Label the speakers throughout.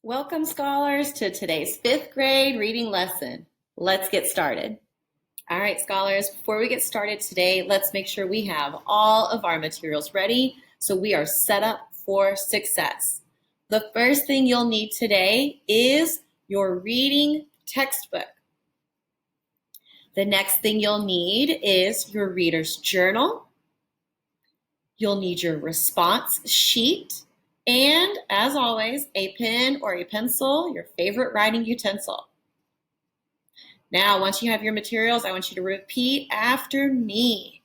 Speaker 1: Welcome, scholars, to today's fifth grade reading lesson. Let's get started. All right, scholars, before we get started today, let's make sure we have all of our materials ready so we are set up for success. The first thing you'll need today is your reading textbook. The next thing you'll need is your reader's journal. You'll need your response sheet. And as always, a pen or a pencil, your favorite writing utensil. Now, once you have your materials, I want you to repeat after me.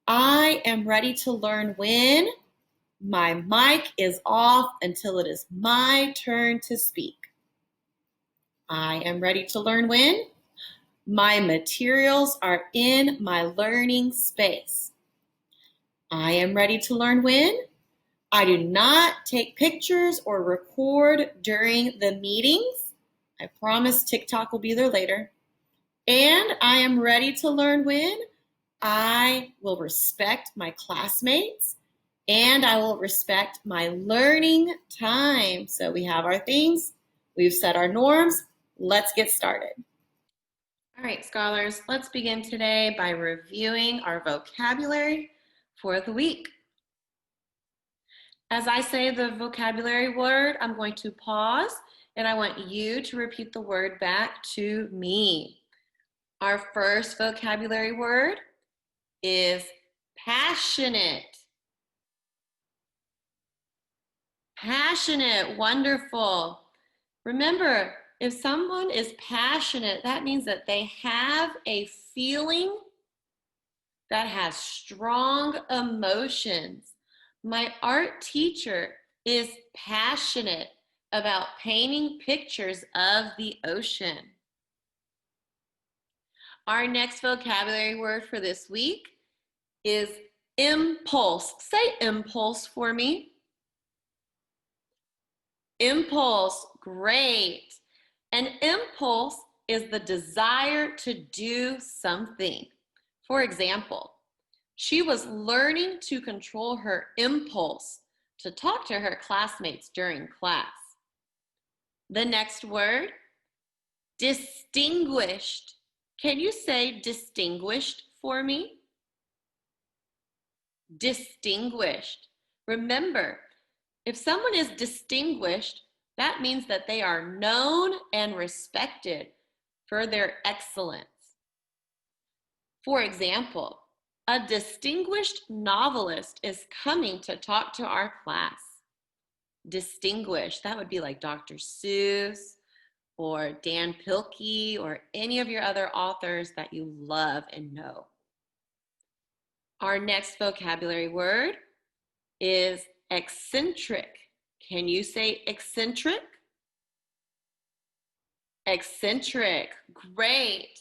Speaker 1: I am ready to learn when my mic is off until it is my turn to speak. I am ready to learn when my materials are in my learning space. I am ready to learn when I do not take pictures or record during the meetings. I promise TikTok will be there later. And I am ready to learn when I will respect my classmates and I will respect my learning time. So we have our things, we've set our norms. Let's get started. All right, scholars, let's begin today by reviewing our vocabulary for the week. As I say the vocabulary word, I'm going to pause and I want you to repeat the word back to me. Our first vocabulary word is passionate. Passionate, wonderful. Remember, if someone is passionate, that means that they have a feeling that has strong emotions. My art teacher is passionate about painting pictures of the ocean. Our next vocabulary word for this week is impulse. Say impulse for me. Impulse, great. An impulse is the desire to do something. For example, she was learning to control her impulse to talk to her classmates during class. The next word, distinguished. Can you say distinguished for me? Distinguished. Remember, if someone is distinguished, that means that they are known and respected for their excellence. For example, a distinguished novelist is coming to talk to our class. Distinguished, that would be like Dr. Seuss or Dan Pilkey or any of your other authors that you love and know. Our next vocabulary word is eccentric. Can you say eccentric? Eccentric, great.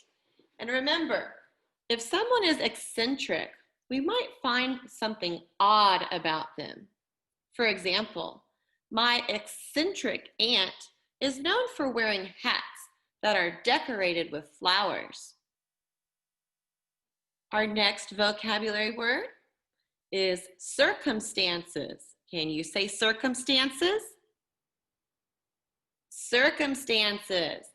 Speaker 1: And remember, if someone is eccentric, we might find something odd about them. For example, my eccentric aunt is known for wearing hats that are decorated with flowers. Our next vocabulary word is circumstances. Can you say circumstances? Circumstances.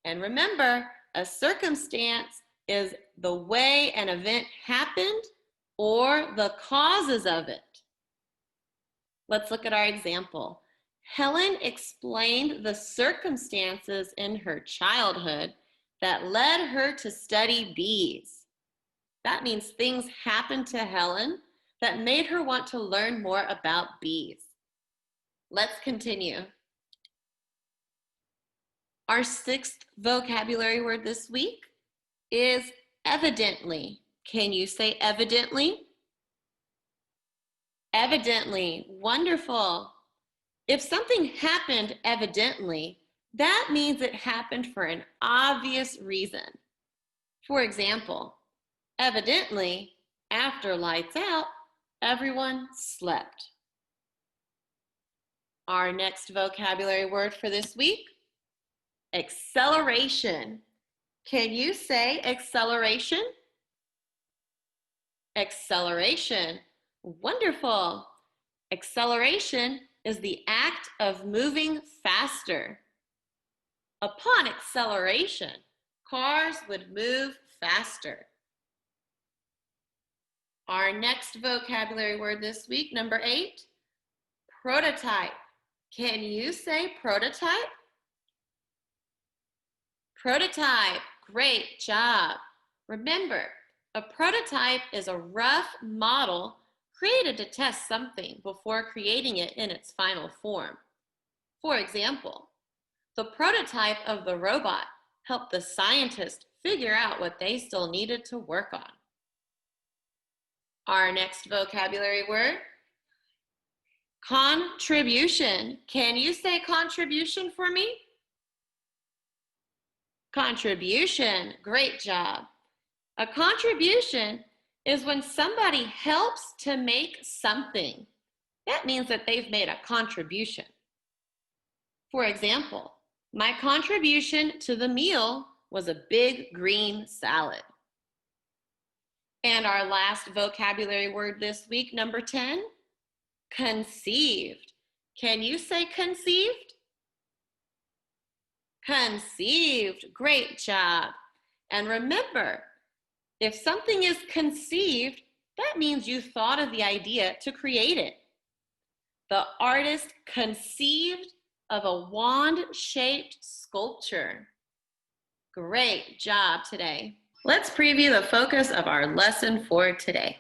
Speaker 1: And remember, a circumstance is the way an event happened or the causes of it. Let's look at our example. Helen explained the circumstances in her childhood that led her to study bees. That means things happened to Helen that made her want to learn more about bees. Let's continue. Our sixth vocabulary word this week is evidently. Can you say evidently? Evidently, wonderful. If something happened evidently, that means it happened for an obvious reason. For example, evidently, after lights out, everyone slept. Our next vocabulary word for this week, acceleration. Can you say acceleration? Acceleration, wonderful. Acceleration is the act of moving faster. Upon acceleration, cars would move faster. Our next vocabulary word this week, number 8, prototype. Can you say prototype? Prototype, great job. Remember, a prototype is a rough model created to test something before creating it in its final form. For example, the prototype of the robot helped the scientist figure out what they still needed to work on. Our next vocabulary word, contribution. Can you say contribution for me? Contribution, great job. A contribution is when somebody helps to make something. That means that they've made a contribution. For example, my contribution to the meal was a big green salad. And our last vocabulary word this week, number 10, conceived. Can you say conceived? Conceived, great job. And remember, if something is conceived, that means you thought of the idea to create it. The artist conceived of a wand-shaped sculpture. Great job today. Let's preview the focus of our lesson for today.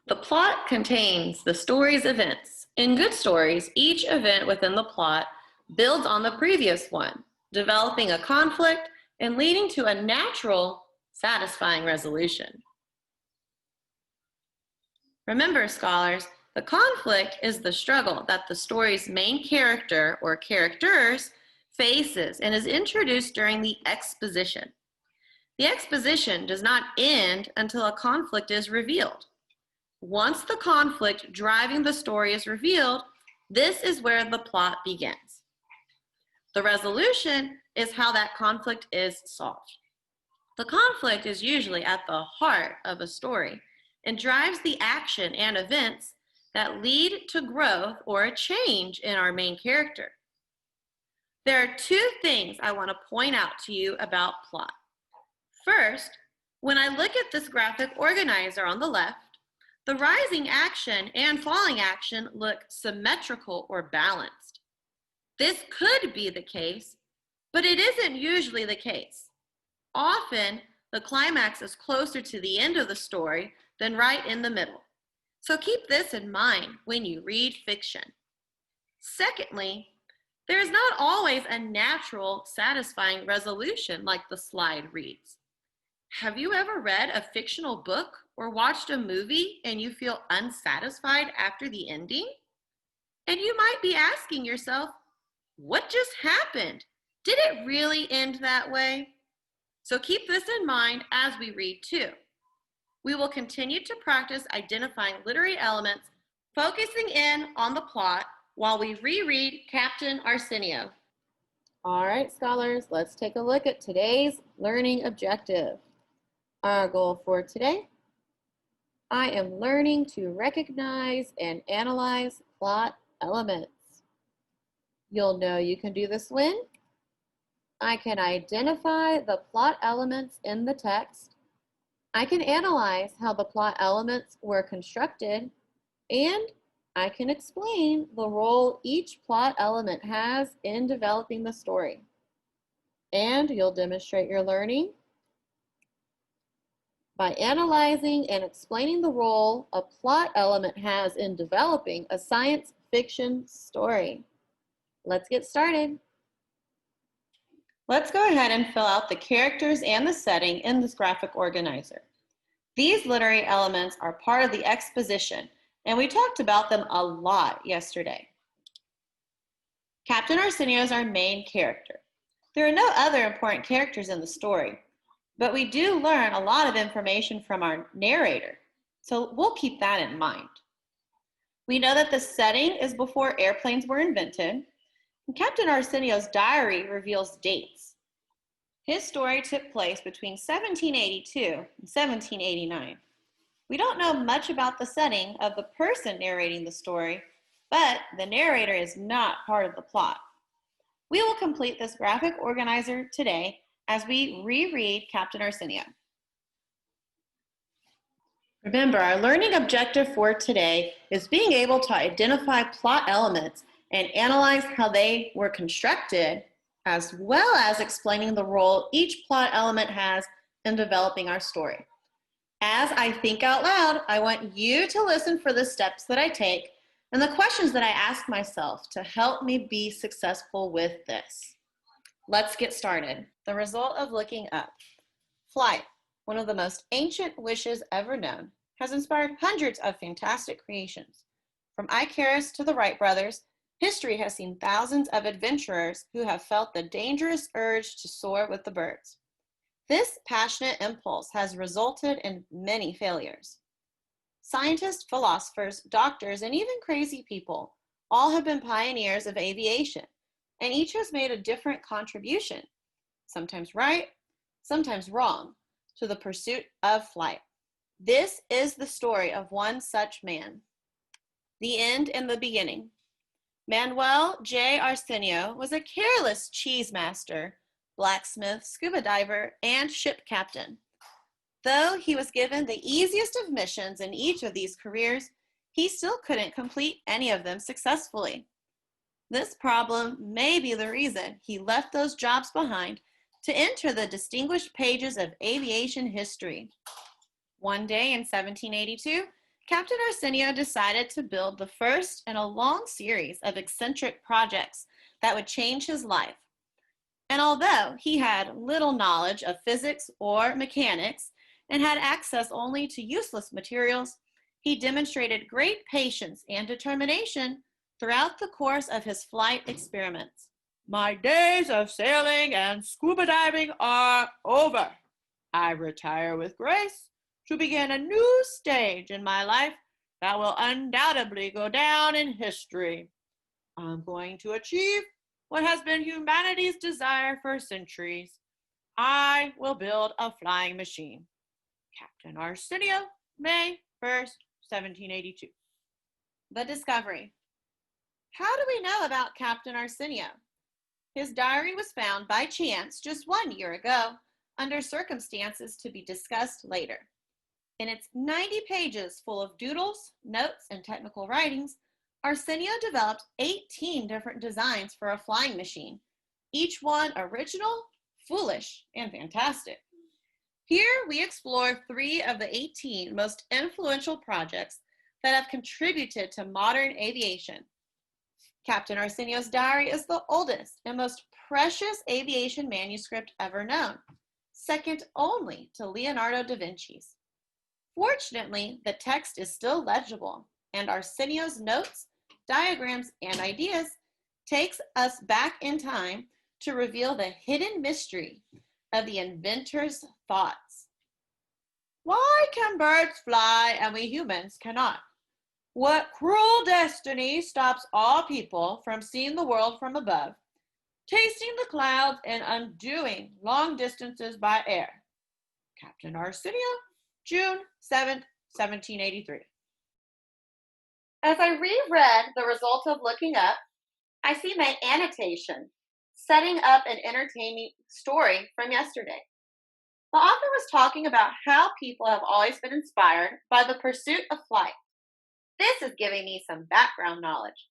Speaker 1: The plot contains the story's events. In good stories, each event within the plot builds on the previous one, developing a conflict and leading to a natural, satisfying resolution. Remember, scholars, the conflict is the struggle that the story's main character or characters faces and is introduced during the exposition. The exposition does not end until a conflict is revealed. Once the conflict driving the story is revealed, this is where the plot begins. The resolution is how that conflict is solved. The conflict is usually at the heart of a story and drives the action and events that lead to growth or a change in our main character. There are two things I want to point out to you about plot. First, when I look at this graphic organizer on the left, the rising action and falling action look symmetrical or balanced. This could be the case, but it isn't usually the case. Often, the climax is closer to the end of the story than right in the middle. So keep this in mind when you read fiction. Secondly, there is not always a natural, satisfying resolution like the slide reads. Have you ever read a fictional book or watched a movie and you feel unsatisfied after the ending? And you might be asking yourself, what just happened? Did it really end that way? So keep this in mind as we read too. We will continue to practice identifying literary elements, focusing in on the plot while we reread Captain Arsenio. All right, scholars, let's take a look at today's learning objective. Our goal for today, I am learning to recognize and analyze plot elements. You'll know you can do this when I can identify the plot elements in the text, I can analyze how the plot elements were constructed, and I can explain the role each plot element has in developing the story. And you'll demonstrate your learning by analyzing and explaining the role a plot element has in developing a science fiction story. Let's get started. Let's go ahead and fill out the characters and the setting in this graphic organizer. These literary elements are part of the exposition, and we talked about them a lot yesterday. Captain Arsenio is our main character. There are no other important characters in the story, but we do learn a lot of information from our narrator, so we'll keep that in mind. We know that the setting is before airplanes were invented, and Captain Arsenio's diary reveals dates. His story took place between 1782 and 1789. We don't know much about the setting of the person narrating the story, but the narrator is not part of the plot. We will complete this graphic organizer today as we reread Captain Arsenio. Remember, our learning objective for today is being able to identify plot elements and analyze how they were constructed, as well as explaining the role each plot element has in developing our story. As I think out loud, I want you to listen for the steps that I take and the questions that I ask myself to help me be successful with this. Let's get started. The result of looking up. Flight, one of the most ancient wishes ever known, has inspired hundreds of fantastic creations. From Icarus to the Wright brothers, history has seen thousands of adventurers who have felt the dangerous urge to soar with the birds. This passionate impulse has resulted in many failures. Scientists, philosophers, doctors, and even crazy people all have been pioneers of aviation, and each has made a different contribution, sometimes right, sometimes wrong, to the pursuit of flight. This is the story of one such man. The end and the beginning. Manuel J. Arsenio was a careless cheese master, blacksmith, scuba diver, and ship captain. Though he was given the easiest of missions in each of these careers, he still couldn't complete any of them successfully. This problem may be the reason he left those jobs behind to enter the distinguished pages of aviation history. One day in 1782, Captain Arsenio decided to build the first in a long series of eccentric projects that would change his life. And although he had little knowledge of physics or mechanics and had access only to useless materials, he demonstrated great patience and determination throughout the course of his flight experiments. My days of sailing and scuba diving are over. I retire with grace to begin a new stage in my life that will undoubtedly go down in history. I'm going to achieve what has been humanity's desire for centuries. I will build a flying machine. Captain Arsenio, May 1st, 1782. The discovery. How do we know about Captain Arsenio? His diary was found by chance just 1 year ago, under circumstances to be discussed later. In its 90 pages full of doodles, notes, and technical writings, Arsenio developed 18 different designs for a flying machine, each one original, foolish, and fantastic. Here we explore 3 of the 18 most influential projects that have contributed to modern aviation. Captain Arsenio's diary is the oldest and most precious aviation manuscript ever known, second only to Leonardo da Vinci's. Fortunately, the text is still legible, and Arsenio's notes, diagrams, and ideas takes us back in time to reveal the hidden mystery of the inventor's thoughts. Why can birds fly and we humans cannot? What cruel destiny stops all people from seeing the world from above, tasting the clouds and undoing long distances by air? Captain Arsenio, June 7th, 1783. As I reread the result of looking up, I see my annotation, setting up an entertaining story from yesterday. The author was talking about how people have always been inspired by the pursuit of flight. This is giving me some background knowledge.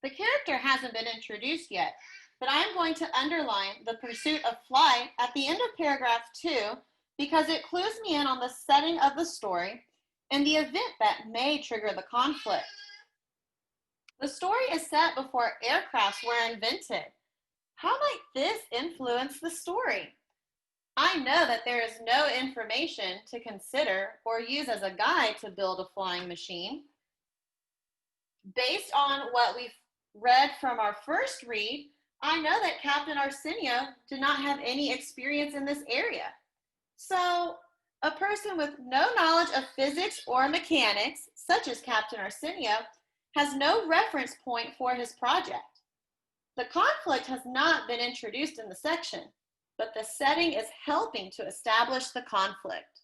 Speaker 1: The character hasn't been introduced yet, but I am going to underline the pursuit of flight at the end of paragraph 2 because it clues me in on the setting of the story and the event that may trigger the conflict. The story is set before aircrafts were invented. How might this influence the story? I know that there is no information to consider or use as a guide to build a flying machine. Based on what we've read from our first read, I know that Captain Arsenio did not have any experience in this area. So, a person with no knowledge of physics or mechanics, such as Captain Arsenio, has no reference point for his project. The conflict has not been introduced in the section, but the setting is helping to establish the conflict.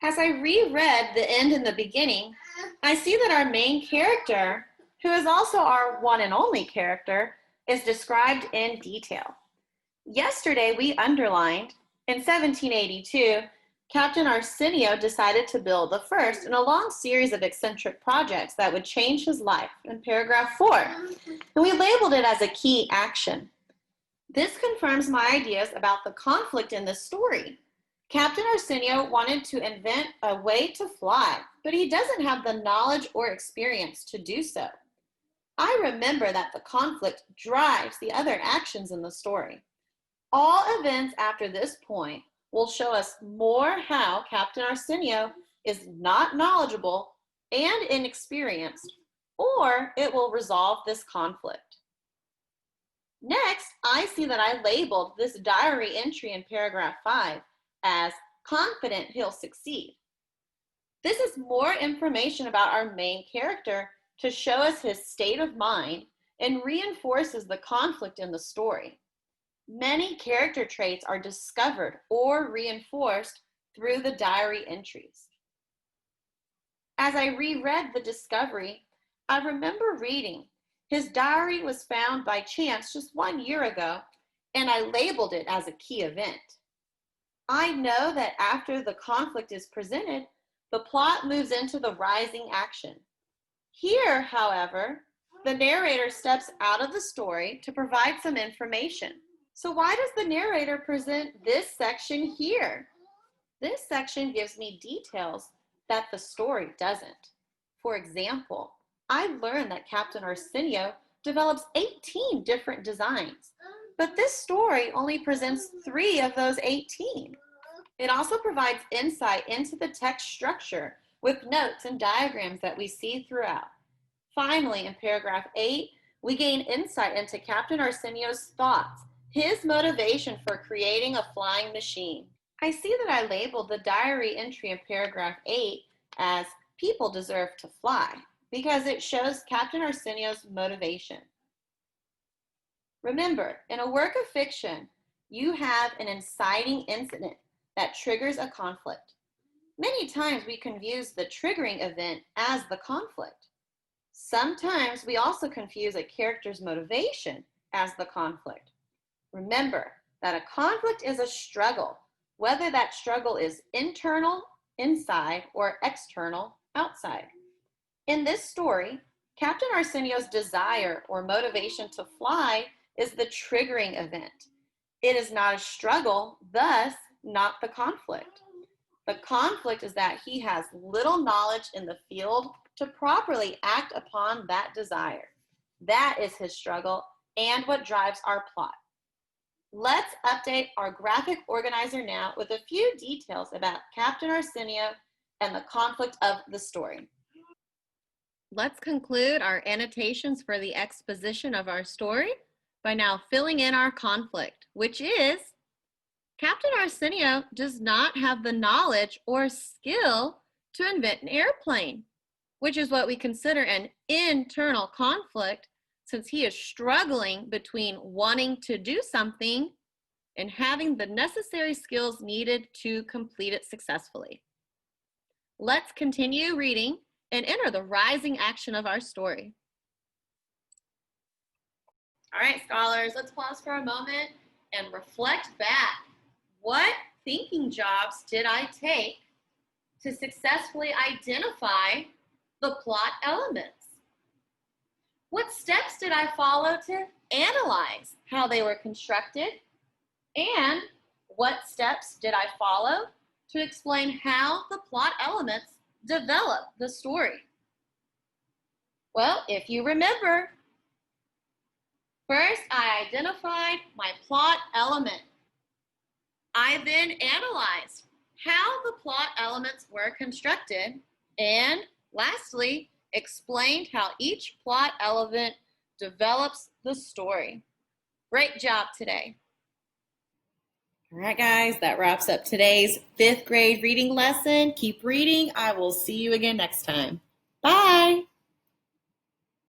Speaker 1: As I reread the end and the beginning, I see that our main character, who is also our one and only character, is described in detail. Yesterday, we underlined, in 1782, Captain Arsenio decided to build the first in a long series of eccentric projects that would change his life in paragraph 4, and we labeled it as a key action. This confirms my ideas about the conflict in this story. Captain Arsenio wanted to invent a way to fly, but he doesn't have the knowledge or experience to do so. I remember that the conflict drives the other actions in the story. All events after this point will show us more how Captain Arsenio is not knowledgeable and inexperienced, or it will resolve this conflict. Next, I see that I labeled this diary entry in paragraph 5 as confident he'll succeed. This is more information about our main character to show us his state of mind and reinforces the conflict in the story. Many character traits are discovered or reinforced through the diary entries. As I reread the discovery, I remember reading, his diary was found by chance just 1 year ago, and I labeled it as a key event. I know that after the conflict is presented, the plot moves into the rising action. Here, however, the narrator steps out of the story to provide some information. So why does the narrator present this section here? This section gives me details that the story doesn't. For example, I learned that Captain Arsenio develops 18 different designs, but this story only presents 3 of those 18. It also provides insight into the text structure with notes and diagrams that we see throughout. Finally, in paragraph 8, we gain insight into Captain Arsenio's thoughts, his motivation for creating a flying machine. I see that I labeled the diary entry in paragraph 8 as people deserve to fly because it shows Captain Arsenio's motivation. Remember, in a work of fiction, you have an inciting incident that triggers a conflict. Many times we confuse the triggering event as the conflict. Sometimes we also confuse a character's motivation as the conflict. Remember that a conflict is a struggle, whether that struggle is internal, inside, or external, outside. In this story, Captain Arsenio's desire or motivation to fly is the triggering event. It is not a struggle, thus not the conflict. The conflict is that he has little knowledge in the field to properly act upon that desire. That is his struggle and what drives our plot. Let's update our graphic organizer now with a few details about Captain Arsenio and the conflict of the story. Let's conclude our annotations for the exposition of our story by now filling in our conflict, which is Captain Arsenio does not have the knowledge or skill to invent an airplane, which is what we consider an internal conflict, since he is struggling between wanting to do something and having the necessary skills needed to complete it successfully. Let's continue reading and enter the rising action of our story. All right, scholars, let's pause for a moment and reflect back. What thinking jobs did I take to successfully identify the plot elements? What steps did I follow to analyze how they were constructed? And what steps did I follow to explain how the plot elements develop the story? Well, if you remember, first I identified my plot element. I then analyzed how the plot elements were constructed, and lastly, explained how each plot element develops the story. Great job today. All right, guys, that wraps up today's 5th grade reading lesson. Keep reading. I will see you again next time. Bye.